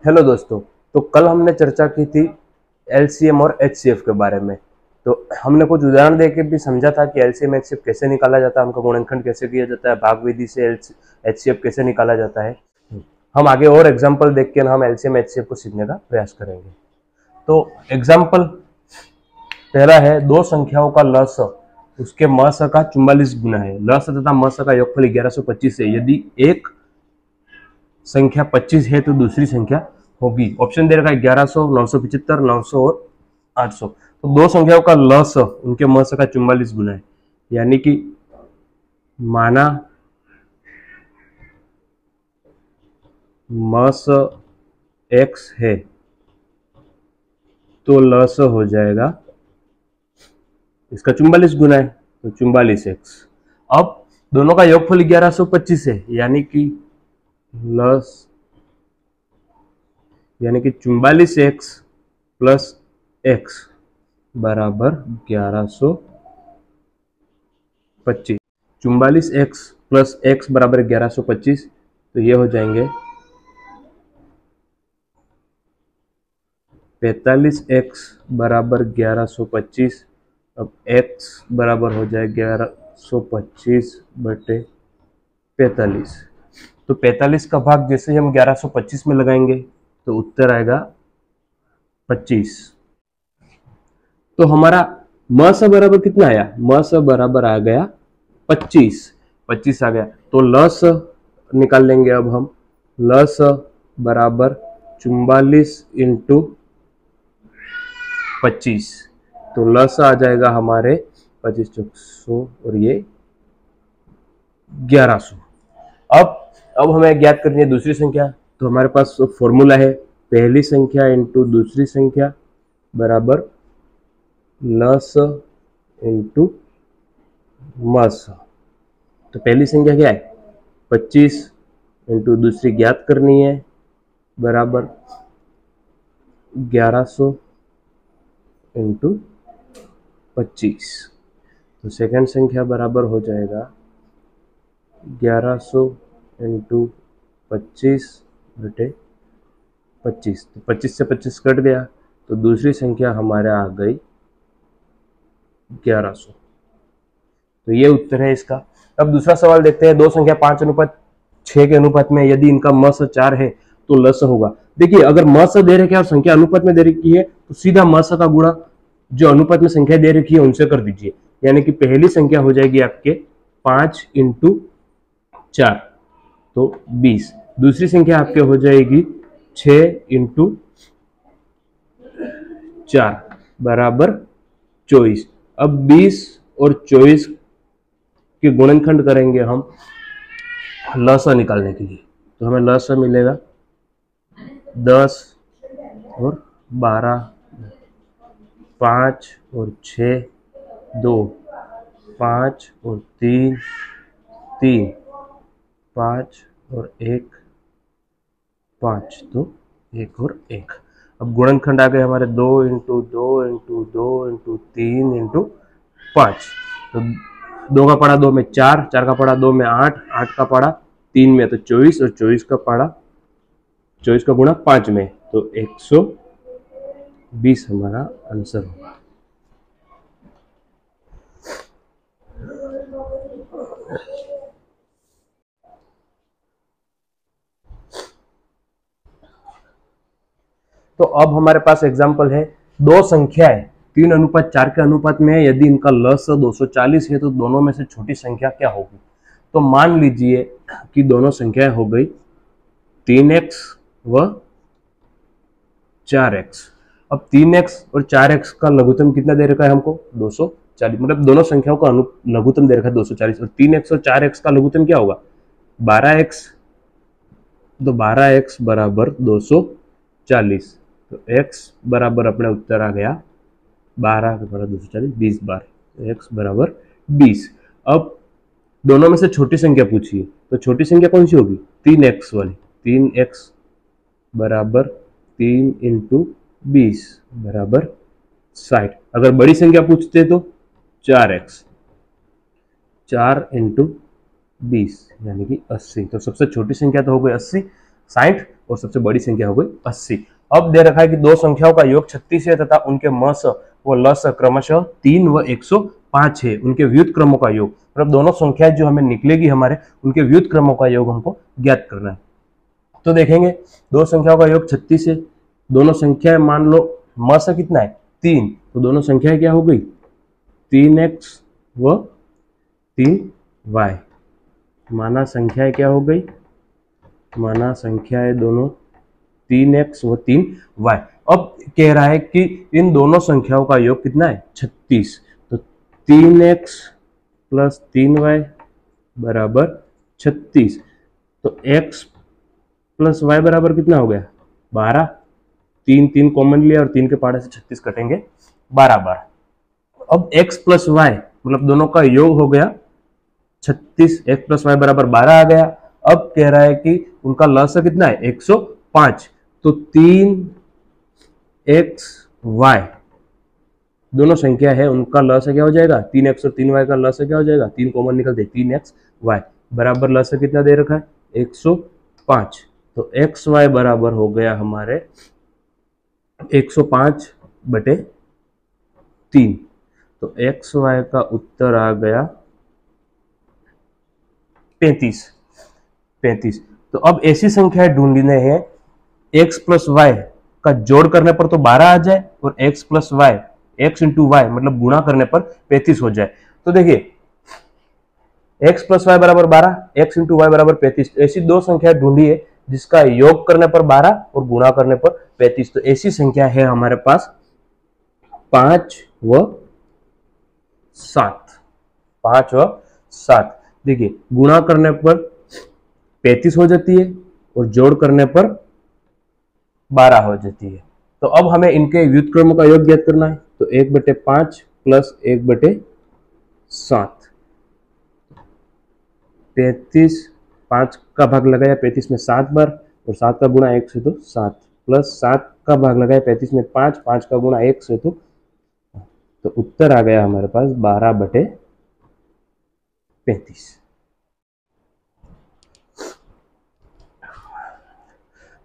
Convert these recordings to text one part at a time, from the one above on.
Hello दोस्तों। तो कल हमने चर्चा की थी एलसीएम और एचसीएफ के बारे में। तो हमने कुछ उदाहरण देके भी समझा था कि एलसीएम एचसीएफ कैसे निकाला जाता है, उनका गुणनखंड कैसे किया जाता है, भाग विधि से एचसीएफ कैसे निकाला जाता है। हम आगे और एग्जाम्पल देख के हम एलसीएम एचसीएफ को सीखने का प्रयास करेंगे। तो एग्जाम्पल पहला है, दो संख्याओं का लस उसके मस का 44 गुना है। लस तथा मस का योगफल 1125 है। यदि एक संख्या 25 है तो दूसरी संख्या होगी। ऑप्शन दे रखा है 1100, 975, 900 और 800। तो दो संख्याओं का लस उनके मस का 44 गुना है, यानी कि माना मस x है तो लस हो जाएगा, इसका 44 गुना है तो 44x। अब दोनों का योगफल 1125 है, यानी कि लस 44x प्लस x बराबर 1125। 44x प्लस x बराबर 1125, तो ये हो जाएंगे 45x बराबर 1125। अब x बराबर हो जाए 1125 बटे 45। तो 45 का भाग जैसे हम 1125 में लगाएंगे तो उत्तर आएगा 25। तो हमारा म स बराबर कितना आया? म स बराबर आ गया 25 आ गया। तो ल स निकाल लेंगे। अब हम ल स बराबर 44 इंटू 25, तो ल स आ जाएगा हमारे 25 100 और ये 1100। अब हमें ज्ञात करनी है दूसरी संख्या। तो हमारे पास फॉर्मूला है, पहली संख्या इंटू दूसरी संख्या बराबर ल स इंटू म स। तो पहली संख्या क्या है? 25 इंटू दूसरी ज्ञात करनी है बराबर 1100 इंटू 25। तो सेकंड संख्या बराबर हो जाएगा 1100 इंटू 25 बटे 25। तो 25 से 25 कट गया, तो दूसरी संख्या हमारे आ गई 1100। तो ये उत्तर है इसका। अब दूसरा सवाल देखते हैं। दो संख्या 5:6 के अनुपात में, यदि इनका म स 4 है तो ल स होगा। देखिए, अगर म स दे रखी है और संख्या अनुपात में दे रखी है तो सीधा म स का गुणा जो अनुपात में संख्या दे रखी है उनसे कर दीजिए। यानी कि पहली संख्या हो जाएगी आपके 5 इंटू 4 तो 20। दूसरी संख्या आपके हो जाएगी 6 इंटू 4 बराबर 24। अब 20 और 24 के गुणनखंड करेंगे हम ल स निकालने के लिए। तो हमें ल स मिलेगा 10 और 12, 5 और 6, 2, 5 और 3, 3, 5 और 1, 5, तो 1 और 1। अब गुणनखंड आ गए हमारे 2 इंटू 2 इंटू 2 इंटू 3 इंटू 5। तो 2 का पड़ा 2 में 4, 4 का पड़ा 2 में 8, 8 का पड़ा 3 में तो 24 और 24 का पड़ा 24 का गुणा 5 में, तो 120 हमारा आंसर होगा। तो अब हमारे पास एग्जाम्पल है, दो संख्याएं 3:4 के अनुपात में है। यदि इनका लस 240 है तो दोनों में से छोटी संख्या क्या होगी? तो मान लीजिए कि दोनों संख्याएं हो गई 3x व 4x। अब 3x और 4x का लघुत्तम कितना दे रखा है हमको? 240। मतलब दोनों संख्याओं का लघुत्तम दे रखा है 240, और 3x और 4x का लघुत्तम क्या होगा? 12x। तो 12x बराबर 240। तो x बराबर अपने उत्तर आ गया 12 के बराबर 240, 20 बार, तो x बराबर 20। अब दोनों में से छोटी संख्या पूछिए, तो छोटी संख्या कौन सी होगी? 3x वाली। 3x बराबर 3 इंटू 20 बराबर 60। अगर बड़ी संख्या पूछते तो 4x, 4 इंटू 20 यानी कि 80। तो सबसे छोटी संख्या तो हो गई 80। 60 और सबसे बड़ी संख्या हो गई 80। अब दे रखा है कि दो संख्याओं का योग 36 है तथा उनके मस व लस क्रमशः 3 व 105 है। उनके व्युत क्रमों का योग, मतलब दोनों संख्याएं जो हमें निकलेगी हमारे, उनके व्युत क्रमों का योग हमको ज्ञात करना है। तो देखेंगे दो संख्याओं का योग 36 है, दोनों संख्याएं मान लो मस कितना है 3, तो दोनों संख्याएं क्या हो गई 3x व 3y। माना संख्याएं क्या हो गई, माना संख्याएं दोनों 3x व 3y। अब कह रहा है कि इन दोनों संख्याओं का योग कितना है 36, तो 3x प्लस 3y बराबर 36। तो x प्लस y बराबर कितना हो गया 12, 3 कॉमन लिया और 3 के पहाड़े से 36 कटेंगे 12 बार। अब x प्लस y मतलब दोनों का योग हो गया 36, x प्लस वाई बराबर 12 आ गया। अब कह रहा है कि उनका लस कितना है 105, तो 3x y दोनों संख्या है उनका लस क्या हो जाएगा 3x और 3y का लस क्या हो जाएगा 3 कॉमन निकलते 3x y बराबर लस कितना दे रखा है 105। तो एक्स वाई बराबर हो गया हमारे 105 बटे 3। तो एक्स वाई का उत्तर आ गया 35। तो अब ऐसी संख्याएं ढूंढने हैं x प्लस वाई का जोड़ करने पर तो 12 आ जाए और x plus y x into y मतलब गुणा करने पर 35 हो जाए। तो देखिए x प्लस वाई बराबर 12, x इंटू वाई बराबर 35। ऐसी दो संख्या ढूंढी है जिसका योग करने पर 12 और गुणा करने पर 35। तो ऐसी संख्या है हमारे पास 5 व 7। 5 व 7 देखिए गुणा करने पर 35 हो जाती है और जोड़ करने पर 12 हो जाती है। तो अब हमें इनके व्युत्क्रमों का योग ज्ञात करना है। तो 1/5 प्लस 1/7, 35 5 का भाग लगाया 35 में 7 बार और 7 का गुणा 1 से तो 7 प्लस 7 का भाग लगाया 35 में 5, 5 का गुणा 1 से तो उत्तर आ गया हमारे पास 12/35।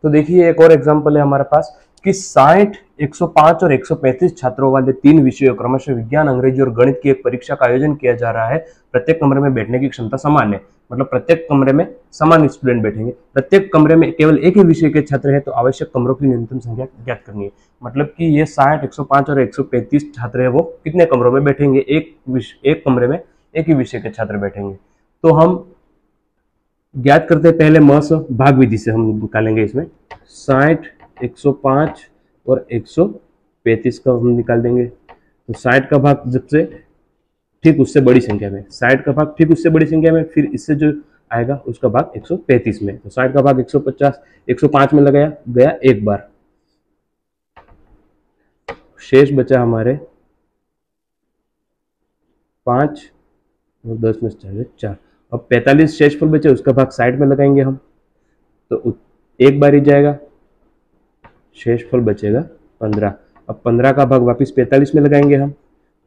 तो देखिए एक और एग्जांपल है हमारे पास कि 60, 105 और 135 छात्रों वाले 3 विषयों क्रमशः विज्ञान, अंग्रेजी और गणित की एक परीक्षा का आयोजन किया जा रहा है। प्रत्येक कमरे में बैठने की क्षमता समान है, मतलब प्रत्येक कमरे में समान स्टूडेंट बैठेंगे। प्रत्येक कमरे में केवल एक ही विषय के छात्र है, तो आवश्यक कमरों की न्यूनतम संख्या ज्ञात करनी है। मतलब कि ये 60, 105 और 135 छात्र है वो कितने कमरों में बैठेंगे, एक कमरे में एक ही विषय के छात्र बैठेंगे। तो हम ज्ञात करते हैं पहले मस भाग विधि से हम निकालेंगे। इसमें 60, 105 और 135 का हम निकाल देंगे। तो 60 का भाग जब से ठीक उससे बड़ी संख्या में, 60 का भाग ठीक उससे बड़ी संख्या में, फिर इससे जो आएगा उसका भाग 135 में। तो 60 का भाग 150 105 में लगाया गया एक बार, शेष बचा हमारे 5 और 10 में से 4। अब 45 शेषफल बचे उसका भाग 60 में लगाएंगे हम, तो एक बार ही जाएगा, शेषफल बचेगा 15। अब 15 का भाग वापिस 45 में लगाएंगे हम,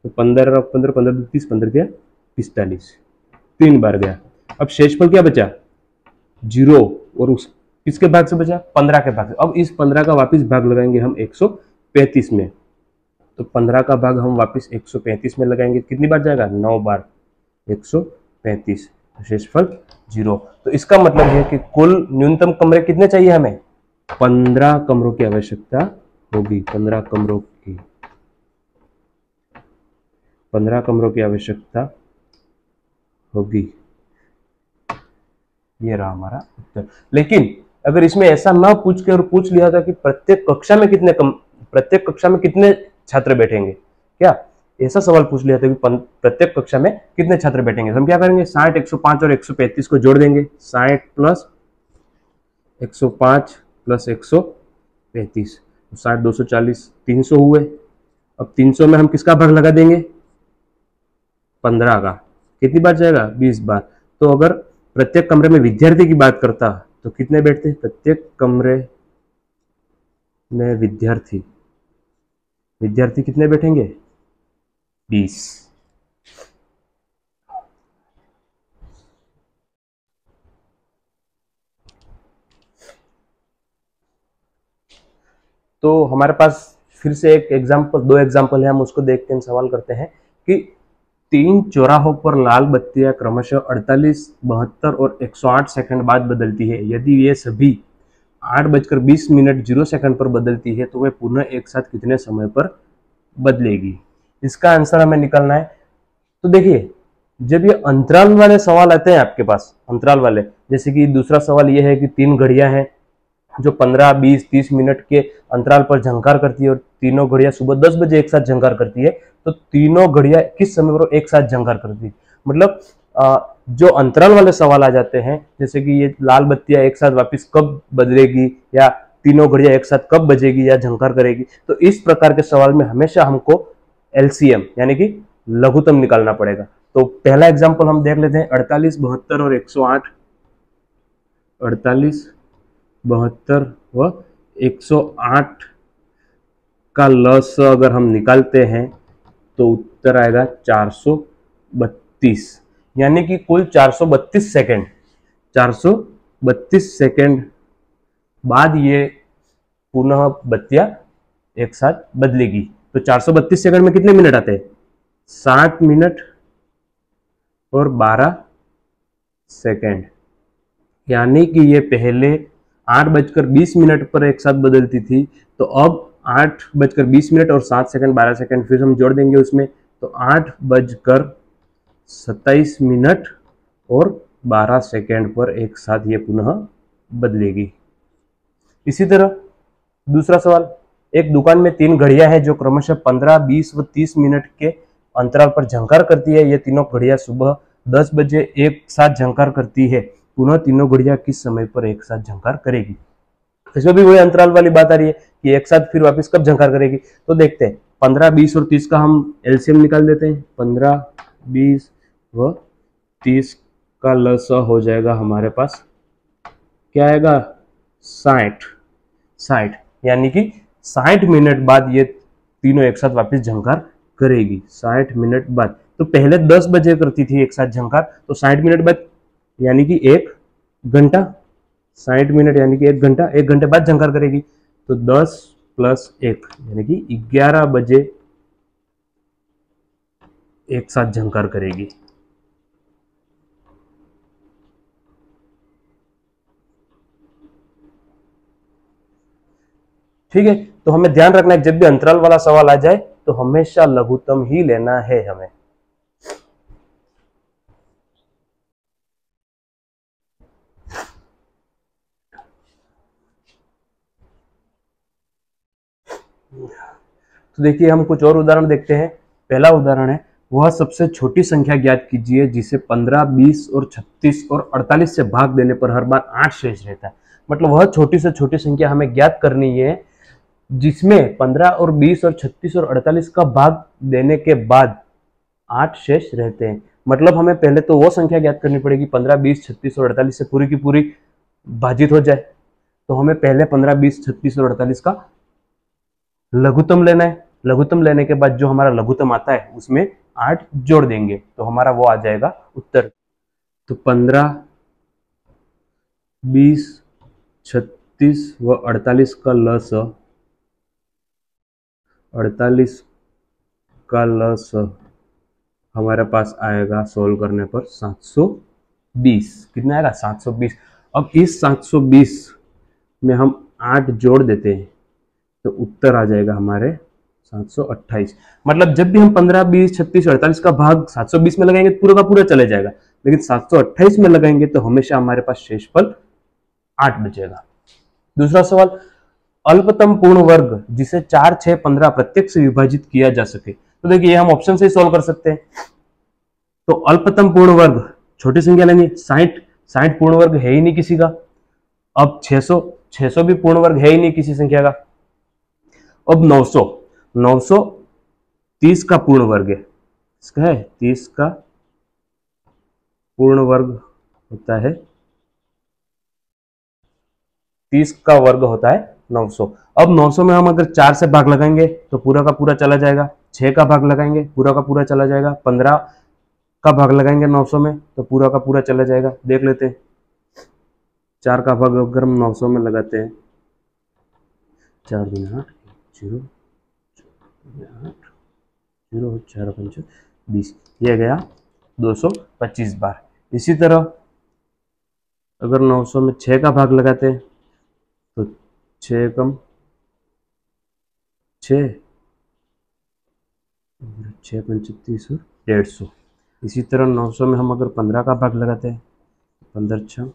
तो 15 और 15 15 30 15 क्या 45, 3 बार गया। अब शेषफल क्या बचा 0 और उस किसके भाग से बचा 15 के भाग से। अब इस 15 का वापिस भाग लगाएंगे हम 135 में, तो 15 का भाग हम वापिस 135 में लगाएंगे, कितनी बार जाएगा 9 बार 135, शेषफल 0। तो इसका मतलब है कि कुल न्यूनतम कमरे कितने चाहिए हमें 15 कमरों की आवश्यकता होगी। 15 कमरों की आवश्यकता होगी। ये रहा हमारा उत्तर। लेकिन अगर इसमें ऐसा ना पूछ के और पूछ लिया था कि प्रत्येक कक्षा में कितने छात्र बैठेंगे, क्या ऐसा सवाल पूछ लिया था कि प्रत्येक कक्षा में कितने छात्र बैठेंगे, तो हम क्या करेंगे 60, 105 और 135 को जोड़ देंगे। 60 प्लस 105 प्लस 135, 60 240 300 हुए। अब 300 में हम किसका भाग लगा देंगे 15 का, कितनी बार जाएगा 20 बार। तो अगर प्रत्येक कमरे में विद्यार्थी की बात करता तो कितने बैठते, प्रत्येक कमरे में विद्यार्थी कितने बैठेंगे 20। तो हमारे पास फिर से एक एग्जाम्पल, दो एग्जाम्पल है, हम उसको देख के सवाल करते हैं कि 3 चौराहों पर लाल बत्तियां क्रमशः 48, 72 और 108 सेकंड बाद बदलती है। यदि ये सभी 8:20 पर बदलती है तो वह पुनः एक साथ कितने समय पर बदलेगी। इसका आंसर हमें निकालना है। तो देखिए, जब ये अंतराल वाले सवाल आते हैं आपके पास, अंतराल वाले, जैसे कि दूसरा सवाल ये है कि 3 घड़ियां हैं जो 15, 20, 30 मिनट के अंतराल पर झंकार करती है और तीनों घड़ियां सुबह 10 बजे एक साथ झंकार करती है, तो तीनों घड़ियां किस समय पर एक साथ झंकार करती है। मतलब जो अंतराल वाले सवाल आ जाते हैं, जैसे कि ये लाल बत्तियां एक साथ वापस कब बदलेगी, या तीनों घड़ियां एक साथ कब बजेगी या झंकार करेगी, तो इस प्रकार के सवाल में हमेशा हमको एलसीएम यानी कि लघुत्तम निकालना पड़ेगा। तो पहला एग्जांपल हम देख लेते हैं, 48, 72 और 108। 48, 72 व 108 का लस अगर हम निकालते हैं तो उत्तर आएगा 432, यानी कि कुल 432 सेकेंड, 432 सेकेंड बाद ये पुनः बत्तियां एक साथ बदलेगी। तो 432 सेकंड में कितने मिनट आते हैं? 60 मिनट और 12 सेकंड, यानी कि ये पहले 8:20 पर एक साथ बदलती थी, तो अब 8:20 और 7 सेकंड 12 सेकंड फिर हम जोड़ देंगे उसमें, तो 8:27 और 12 सेकंड पर एक साथ ये पुनः बदलेगी। इसी तरह दूसरा सवाल, एक दुकान में 3 घड़ियां हैं जो क्रमशः 15, 20 व 30 मिनट के अंतराल पर झंकार करती है। ये तीनों घड़ियां सुबह 10 बजे एक साथ झंकार करती है, पुनः तीनों घड़ियां किस समय पर एक साथ झंकार करेगी। इसमें भी वही अंतराल वाली बात आ रही है कि एक साथ फिर वापस कब झंकार करेगी। तो देखते हैं, 15, 20 और 30 का हम एलसीएम निकाल देते हैं। 15, 20 व 30 का लसा हो जाएगा हमारे पास, क्या आएगा? 60, यानी कि 60 मिनट बाद ये तीनों एक साथ वापस झंकार करेगी। 60 मिनट बाद, तो पहले 10 बजे करती थी एक साथ झंकार, तो 60 मिनट बाद यानी कि 1 घंटा, 60 मिनट यानी कि 1 घंटा, 1 घंटे बाद झंकार करेगी। तो 10 + 1 यानी कि 11 बजे एक साथ झंकार करेगी। ठीक है, तो हमें ध्यान रखना है जब भी अंतराल वाला सवाल आ जाए तो हमेशा लघुत्तम ही लेना है हमें। तो देखिए, हम कुछ और उदाहरण देखते हैं। पहला उदाहरण है, वह सबसे छोटी संख्या ज्ञात कीजिए जिसे 15, 20 और 36 और 48 से भाग देने पर हर बार 8 शेष रहता है। मतलब वह छोटी से छोटी संख्या हमें ज्ञात करनी है जिसमें 15 और 20 और 36 और 48 का भाग देने के बाद 8 शेष रहते हैं। मतलब हमें पहले तो वो संख्या ज्ञात करनी पड़ेगी 15, 20, 36 और 48 से पूरी की पूरी भाजित हो जाए। तो हमें पहले 15, 20, 36 और 48 का लघुत्तम लेना है। लघुत्तम लेने के बाद जो हमारा लघुत्तम आता है उसमें 8 जोड़ देंगे, तो हमारा वो आ जाएगा उत्तर। तो 15, 20, 36 व 48 का लस, 48 का लस हमारे पास आएगा सोल्व करने पर 720। कितना आएगा? 720। अब इस 720 में हम 8 जोड़ देते हैं तो उत्तर आ जाएगा हमारे 728। मतलब जब भी हम 15, 20, 36, 48 का भाग 720 में लगाएंगे तो पूरा का पूरा चले जाएगा, लेकिन 728 में लगाएंगे तो हमेशा हमारे पास शेषफल 8 बचेगा। दूसरा सवाल, अल्पतम पूर्ण वर्ग जिसे 4, 6, 15 प्रत्येक से विभाजित किया जा सके। तो देखिए, हम ऑप्शन से ही सॉल्व कर सकते हैं। तो अल्पतम पूर्ण वर्ग छोटी संख्या लेनी, 60 पूर्ण वर्ग है ही नहीं किसी का। अब 600 भी पूर्ण वर्ग है ही नहीं किसी संख्या का। अब 900 30 का पूर्ण वर्ग है, इसका है 30 का पूर्ण वर्ग होता है, 30 का वर्ग होता है 900। अब 900 में हम अगर 4 से भाग लगाएंगे तो पूरा का पूरा चला जाएगा, 6 का भाग लगाएंगे पूरा का पूरा चला जाएगा, 15 का भाग लगाएंगे 900 में तो पूरा का पूरा चला जाएगा। देख लेते हैं, 4 का भाग अगर हम 900 में लगाते हैं, 4 दूनी 8, 0 8 0 4 5 20, ये गया 225 बार। इसी तरह अगर 900 में 6 का भाग लगाते हैं तो 6 कम 6 6 पंच 30 और 150। इसी तरह 900 में हम अगर 15 का भाग लगाते हैं 15 6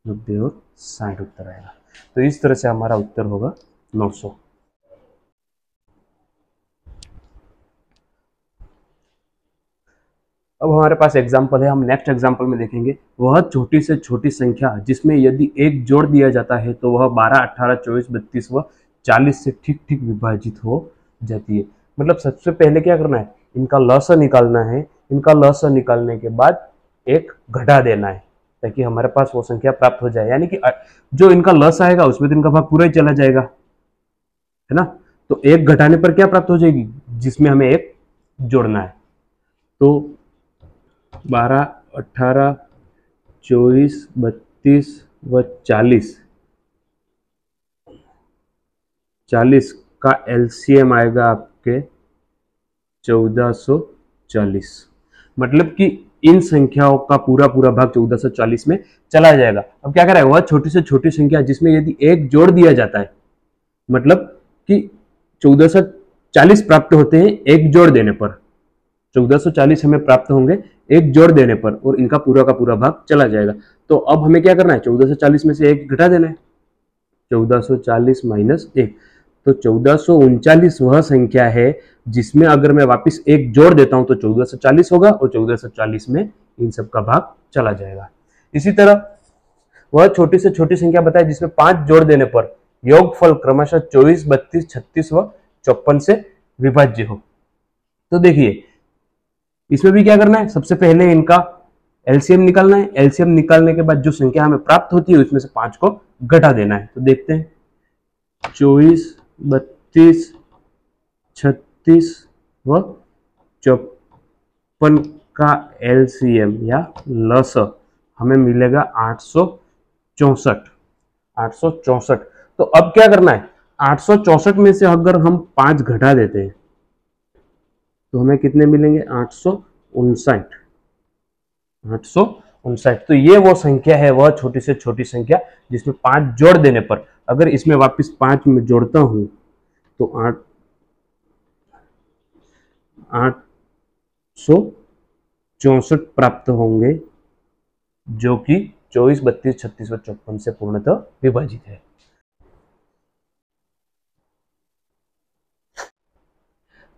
90 और 60 उत्तर आएगा। तो इस तरह से हमारा उत्तर होगा 900। अब हमारे पास एग्जाम्पल है, हम नेक्स्ट एग्जाम्पल में देखेंगे। वह छोटी से छोटी संख्या जिसमें यदि एक जोड़ दिया जाता है तो वह 12, 18, 24, 32 व 40 से ठीक ठीक विभाजित हो जाती है। मतलब सबसे पहले क्या करना है, इनका लसा निकालना है। इनका लसा निकालने के बाद एक घटा देना है ताकि हमारे पास वो संख्या प्राप्त हो जाए। यानी कि जो इनका लस आएगा उसमें तो इनका भाग पूरा ही चला जाएगा, है ना। तो एक घटाने पर क्या प्राप्त हो जाएगी, जिसमें हमें एक जोड़ना है। तो 12, 18, 24, 32 व 40 का एलसीएम आएगा आपके 1440। मतलब कि इन संख्याओं का पूरा पूरा भाग 1440 में चला जाएगा। अब क्या करेगा, वह छोटी से छोटी संख्या जिसमें यदि एक जोड़ दिया जाता है, मतलब कि 1440 प्राप्त होते हैं एक जोड़ देने पर। 1440 हमें प्राप्त होंगे एक जोड़ देने पर और इनका पूरा का पूरा भाग चला जाएगा। तो अब हमें क्या करना है, 1440 में से एक घटा देना है, 1440 माइनस 1। तो 1439 वह संख्या है जिसमें अगर मैं वापस एक जोड़ देता हूं तो 1440 होगा और 1440 में इन सब का भाग चला जाएगा। इसी तरह वह छोटी से छोटी संख्या बताए जिसमें 5 जोड़ देने पर योगफल क्रमशः 24, 32, 36 व 54 से विभाज्य हो। तो देखिए इसमें भी क्या करना है, सबसे पहले इनका एलसीएम निकालना है। एलसीएम निकालने के बाद जो संख्या हमें प्राप्त होती है उसमें से 5 को घटा देना है। तो देखते हैं 24, 32, 36 व 54 का एलसीएम या लस हमें मिलेगा 864। तो अब क्या करना है, 864 में से अगर हम 5 घटा देते हैं तो हमें कितने मिलेंगे, 859। तो ये वो संख्या है, वह छोटी से छोटी संख्या जिसमें 5 जोड़ देने पर, अगर इसमें वापस 5 में जोड़ता हूं तो 864 प्राप्त होंगे, जो कि 24, 32, 36 व 54 से पूर्णतः विभाजित है।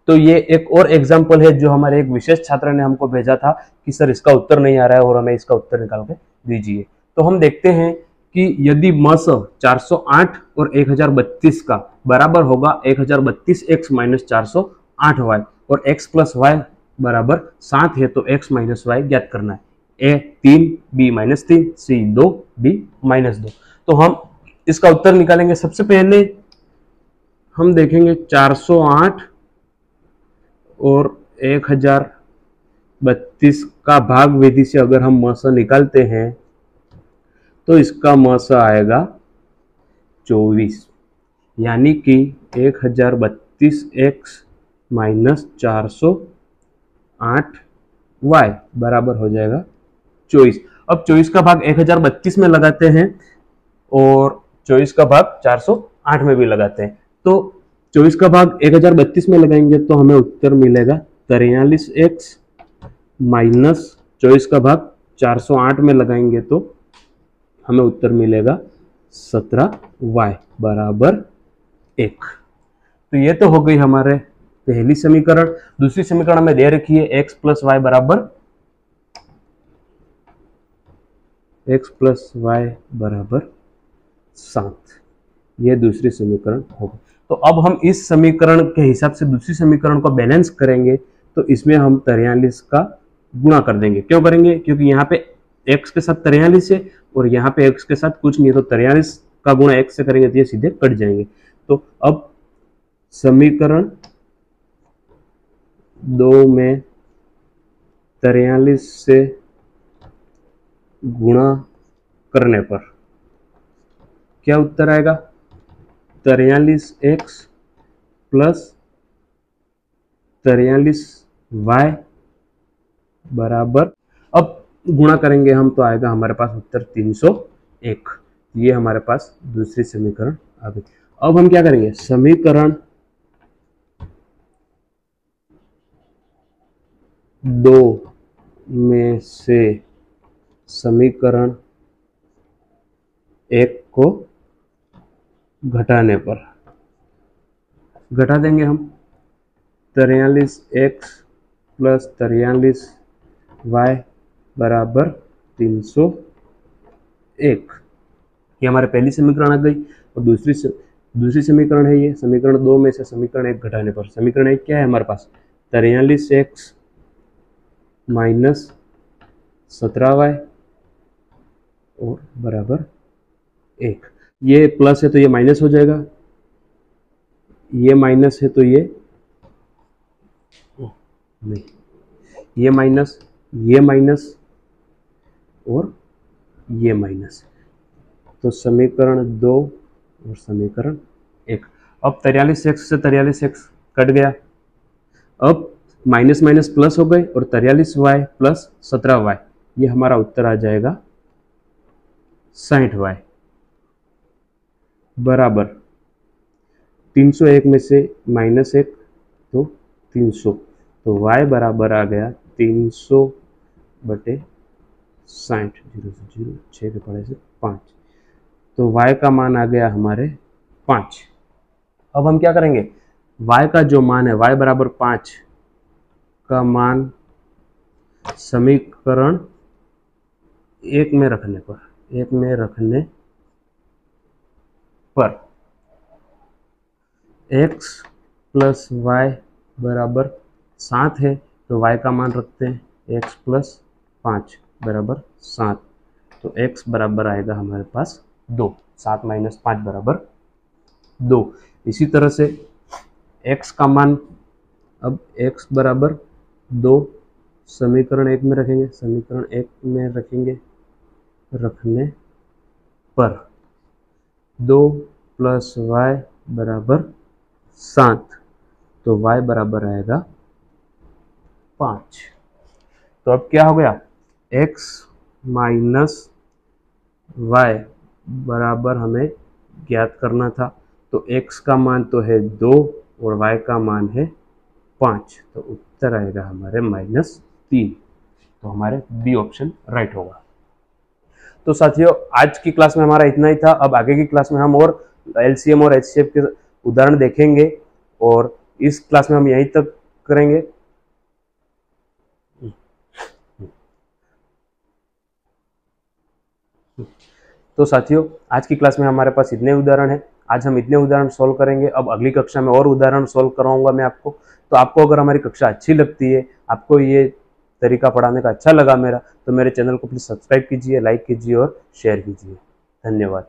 तो ये एक और एग्जाम्पल है जो हमारे एक विशेष छात्र ने हमको भेजा था कि सर इसका उत्तर नहीं आ रहा है और हमें इसका उत्तर निकाल के दीजिए। तो हम देखते हैं कि यदि मस 408 और 1032 का बराबर होगा 1032x माइनस 408y और x प्लस वाई बराबर 7 है तो x माइनस वाई ज्ञात करना है। ए 3, बी माइनस 3, सी 2, डी माइनस 2। तो हम इसका उत्तर निकालेंगे। सबसे पहले हम देखेंगे 408 और 1032 का भाग विधि से अगर हम मस निकालते हैं तो इसका मस आएगा 24, यानी कि 1032x माइनस 408y बराबर हो जाएगा 24। अब 24 का भाग 1032 में लगाते हैं और 24 का भाग 408 में भी लगाते हैं। तो 24 का भाग 1032 में लगाएंगे तो हमें उत्तर मिलेगा 43x माइनस 24 का भाग 408 में लगाएंगे तो हमें उत्तर मिलेगा 17y बराबर 1। तो ये तो हो गई हमारे पहली समीकरण। दूसरी समीकरण हमें दे रखी है x प्लस वाई बराबर 7। यह दूसरी समीकरण होगी। तो अब हम इस समीकरण के हिसाब से दूसरी समीकरण को बैलेंस करेंगे तो इसमें हम 43 का गुणा कर देंगे। क्यों करेंगे, क्योंकि यहाँ पे x के साथ 43 है और यहाँ पे x के साथ कुछ नहीं है, तो 43 का गुणा x से करेंगे तो ये सीधे कट जाएंगे। तो अब समीकरण 2 में 43 से गुणा करने पर क्या उत्तर आएगा, 43x प्लस 43y बराबर, अब गुणा करेंगे हम तो आएगा हमारे पास उत्तर 301। ये हमारे पास दूसरी समीकरण आ गई। अब हम क्या करेंगे, समीकरण 2 में से समीकरण 1 को घटाने पर घटा देंगे हम। 43x प्लस 43y बराबर 301। ये हमारे पहली समीकरण आ गई। और दूसरी समीकरण है ये, समीकरण 2 में से समीकरण 1 घटाने पर। समीकरण 1 क्या है हमारे पास, 43x माइनस 17y और बराबर 1। ये प्लस है तो ये माइनस हो जाएगा, ये माइनस है तो ये नहीं, ये माइनस और ये माइनस। तो समीकरण 2 और समीकरण 1। अब 43x से 43x कट गया, अब माइनस माइनस प्लस हो गए और 43y प्लस 17y, ये हमारा उत्तर आ जाएगा 60y बराबर 301 में से -1 तो 300, तो y बराबर आ गया 300/60, 0 से 0, 6 के पड़े से 5, तो y का मान आ गया हमारे 5। अब हम क्या करेंगे, y का जो मान है y बराबर 5 का मान समीकरण 1 में रखने पर x प्लस वाई बराबर 7 है, तो y का मान रखते हैं x प्लस 5 बराबर 7, तो x बराबर आएगा हमारे पास 2। 7 माइनस 5 बराबर 2। इसी तरह से x का मान, अब x बराबर 2 समीकरण 1 में रखेंगे, समीकरण 1 में रखने पर 2 प्लस वाई बराबर 7, तो y बराबर आएगा 5। तो अब क्या हो गया, x माइनस वाई बराबर हमें ज्ञात करना था, तो x का मान तो है 2 और y का मान है 5, तो उत्तर आएगा हमारे -3। तो हमारे बी ऑप्शन राइट होगा। तो साथियों आज की क्लास में हमारा इतना ही था। अब आगे की क्लास में हम और एलसीएम और एचसीएफ के उदाहरण देखेंगे और इस क्लास में हम यहीं तक करेंगे। तो साथियों आज की क्लास में हमारे पास इतने उदाहरण हैं। आज हम इतने उदाहरण सॉल्व करेंगे। अब अगली कक्षा में और उदाहरण सॉल्व कराऊंगा मैं आपको। तो आपको अगर हमारी कक्षा अच्छी लगती है, आपको ये तरीका पढ़ाने का अच्छा लगा मेरा, तो मेरे चैनल को प्लीज़ सब्सक्राइब कीजिए, लाइक कीजिए और शेयर कीजिए। धन्यवाद।